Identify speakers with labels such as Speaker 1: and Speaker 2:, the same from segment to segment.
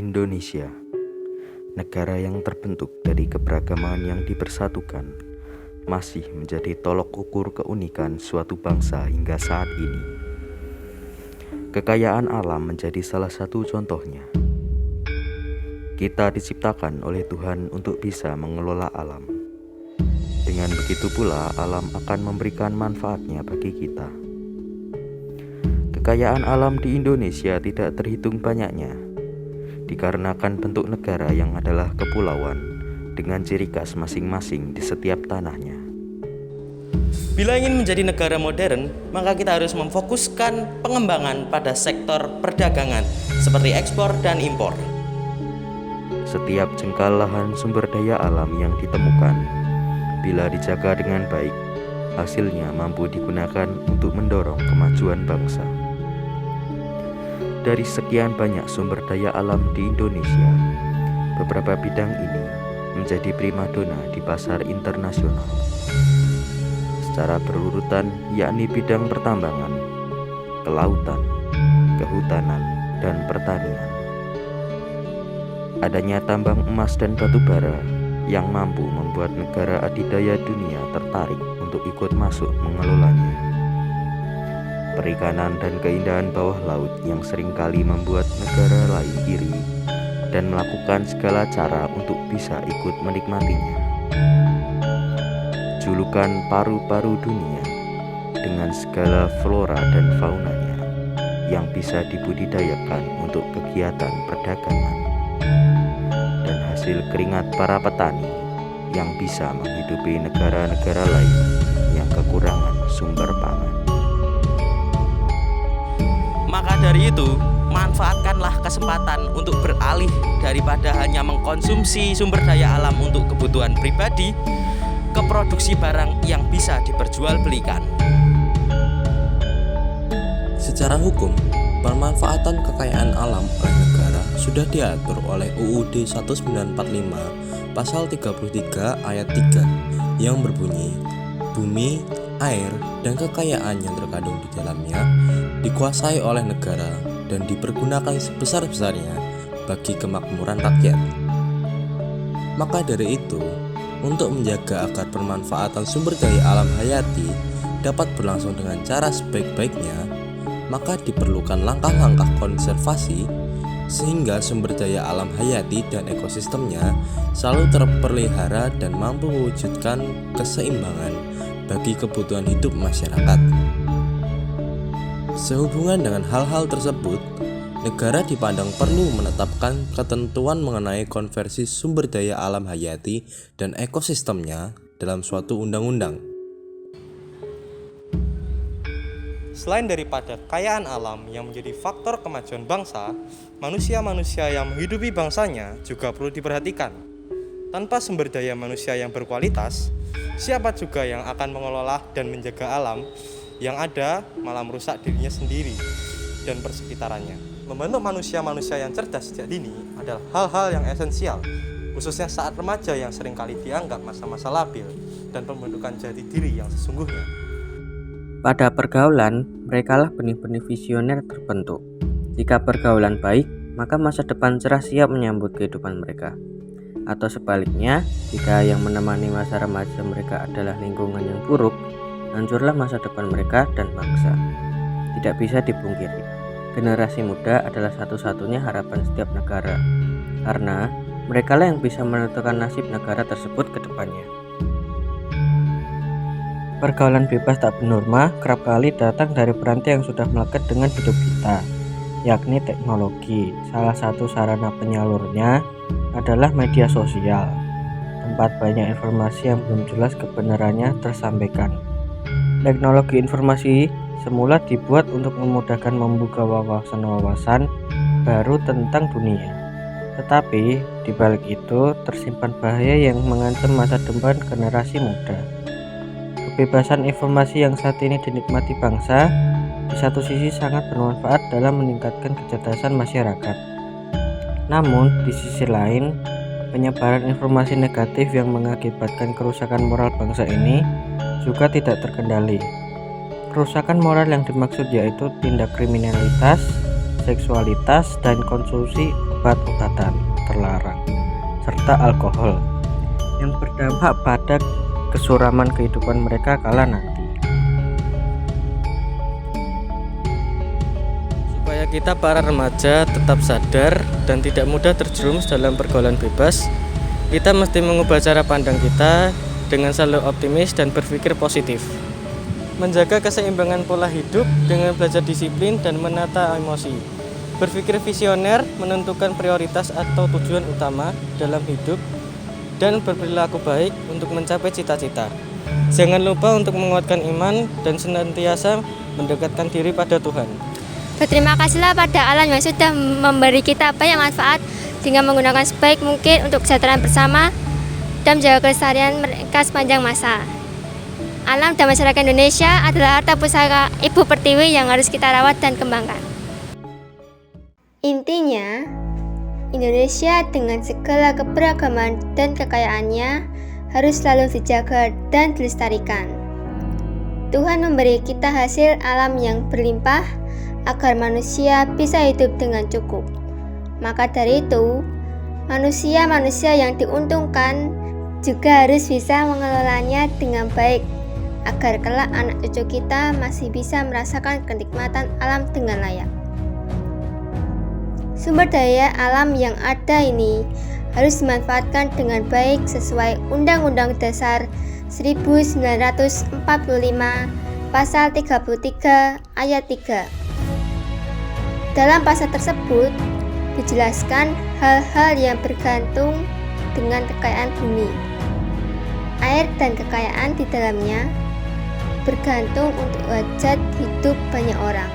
Speaker 1: Indonesia, negara yang terbentuk dari keberagaman yang dipersatukan, masih menjadi tolok ukur keunikan suatu bangsa hingga saat ini. Kekayaan alam menjadi salah satu contohnya. Kita diciptakan oleh Tuhan untuk bisa mengelola alam. Dengan begitu pula, alam akan memberikan manfaatnya bagi kita. Kekayaan alam di Indonesia tidak terhitung banyaknya, dikarenakan bentuk negara yang adalah kepulauan dengan ciri khas masing-masing di setiap tanahnya.
Speaker 2: Bila ingin menjadi negara modern, maka kita harus memfokuskan pengembangan pada sektor perdagangan seperti ekspor dan impor.
Speaker 1: Setiap jengkal lahan sumber daya alam yang ditemukan, bila dijaga dengan baik, hasilnya mampu digunakan untuk mendorong kemajuan bangsa. Dari sekian banyak sumber daya alam di Indonesia, beberapa bidang ini menjadi primadona di pasar internasional. Secara berurutan, yakni bidang pertambangan, kelautan, kehutanan, dan pertanian. Adanya tambang emas dan batu bara yang mampu membuat negara adidaya dunia tertarik untuk ikut masuk mengelolanya. Perikanan dan keindahan bawah laut yang seringkali membuat negara lain iri dan melakukan segala cara untuk bisa ikut menikmatinya. Julukan paru-paru dunia dengan segala flora dan faunanya yang bisa dibudidayakan untuk kegiatan perdagangan, dan hasil keringat para petani yang bisa menghidupi negara-negara lain yang kekurangan sumber pangan.
Speaker 2: Maka dari itu, manfaatkanlah kesempatan untuk beralih daripada hanya mengkonsumsi sumber daya alam untuk kebutuhan pribadi ke produksi barang yang bisa diperjualbelikan.
Speaker 3: Secara hukum, pemanfaatan kekayaan alam oleh negara sudah diatur oleh UUD 1945 pasal 33 ayat 3 yang berbunyi, bumi, air, dan kekayaan yang terkandung di dalamnya dikuasai oleh negara dan dipergunakan sebesar-besarnya bagi kemakmuran rakyat. Maka dari itu, untuk menjaga agar pemanfaatan sumber daya alam hayati dapat berlangsung dengan cara sebaik-baiknya, maka diperlukan langkah-langkah konservasi sehingga sumber daya alam hayati dan ekosistemnya selalu terpelihara dan mampu mewujudkan keseimbangan bagi kebutuhan hidup masyarakat. Sehubungan dengan hal-hal tersebut, negara dipandang perlu menetapkan ketentuan mengenai konversi sumber daya alam hayati dan ekosistemnya dalam suatu undang-undang.
Speaker 4: Selain daripada kekayaan alam yang menjadi faktor kemajuan bangsa, manusia-manusia yang menghidupi bangsanya juga perlu diperhatikan. Tanpa sumber daya manusia yang berkualitas, siapa juga yang akan mengelola dan menjaga alam yang ada malah merusak dirinya sendiri dan persekitarannya. Membentuk manusia-manusia yang cerdas sejak dini adalah hal-hal yang esensial, khususnya saat remaja yang seringkali dianggap masa-masa labil dan pembentukan jati diri yang sesungguhnya.
Speaker 5: Pada pergaulan, merekalah benih-benih visioner terbentuk. Jika pergaulan baik, maka masa depan cerah siap menyambut kehidupan mereka. Atau sebaliknya, jika yang menemani masa remaja mereka adalah lingkungan yang buruk, hancurlah masa depan mereka dan bangsa. Tidak bisa dipungkiri, generasi muda adalah satu-satunya harapan setiap negara, karena merekalah yang bisa menentukan nasib negara tersebut ke depannya. Pergaulan bebas tak bernorma kerap kali datang dari peranti yang sudah melekat dengan hidup kita, yakni teknologi. Salah satu sarana penyalurnya adalah media sosial, tempat banyak informasi yang belum jelas kebenarannya tersampaikan. Teknologi informasi semula dibuat untuk memudahkan membuka wawasan-wawasan baru tentang dunia. Tetapi di balik itu tersimpan bahaya yang mengancam masa depan generasi muda. Kebebasan informasi yang saat ini dinikmati bangsa di satu sisi sangat bermanfaat dalam meningkatkan kecerdasan masyarakat. Namun di sisi lain, penyebaran informasi negatif yang mengakibatkan kerusakan moral bangsa ini juga tidak terkendali. Kerusakan moral yang dimaksud yaitu tindak kriminalitas, seksualitas, dan konsumsi obat-obatan terlarang, serta alkohol yang berdampak pada kesuraman kehidupan mereka kala nanti.
Speaker 6: Supaya kita para remaja tetap sadar dan tidak mudah terjerumus dalam pergaulan bebas, kita mesti mengubah cara pandang kita dengan selalu optimis dan berpikir positif. Menjaga keseimbangan pola hidup dengan belajar disiplin dan menata emosi. Berpikir visioner, menentukan prioritas atau tujuan utama dalam hidup, dan berperilaku baik untuk mencapai cita-cita. Jangan lupa untuk menguatkan iman dan senantiasa mendekatkan diri pada Tuhan.
Speaker 7: Berterima kasihlah pada alam yang sudah memberi kita banyak manfaat dengan menggunakan sebaik mungkin untuk kesejahteraan bersama dan menjaga kelestarian mereka sepanjang masa. Alam dan masyarakat Indonesia adalah harta pusaka Ibu Pertiwi yang harus kita rawat dan kembangkan. Intinya, Indonesia dengan segala keberagaman dan kekayaannya harus selalu dijaga dan dilestarikan. Tuhan memberi kita hasil alam yang berlimpah agar manusia bisa hidup dengan cukup. Maka dari itu, manusia-manusia yang diuntungkan juga harus bisa mengelolanya dengan baik, agar kelak anak cucu kita masih bisa merasakan kenikmatan alam dengan layak. Sumber daya alam yang ada ini harus dimanfaatkan dengan baik sesuai Undang-Undang Dasar 1945 Pasal 33 Ayat 3. Dalam pasal tersebut dijelaskan hal-hal yang bergantung dengan kekayaan bumi. Air dan kekayaan di dalamnya bergantung untuk hajat hidup banyak orang.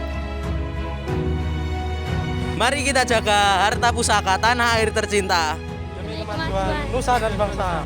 Speaker 2: Mari kita jaga harta pusaka tanah air tercinta.
Speaker 4: Demi kemajuan nusa dan bangsa.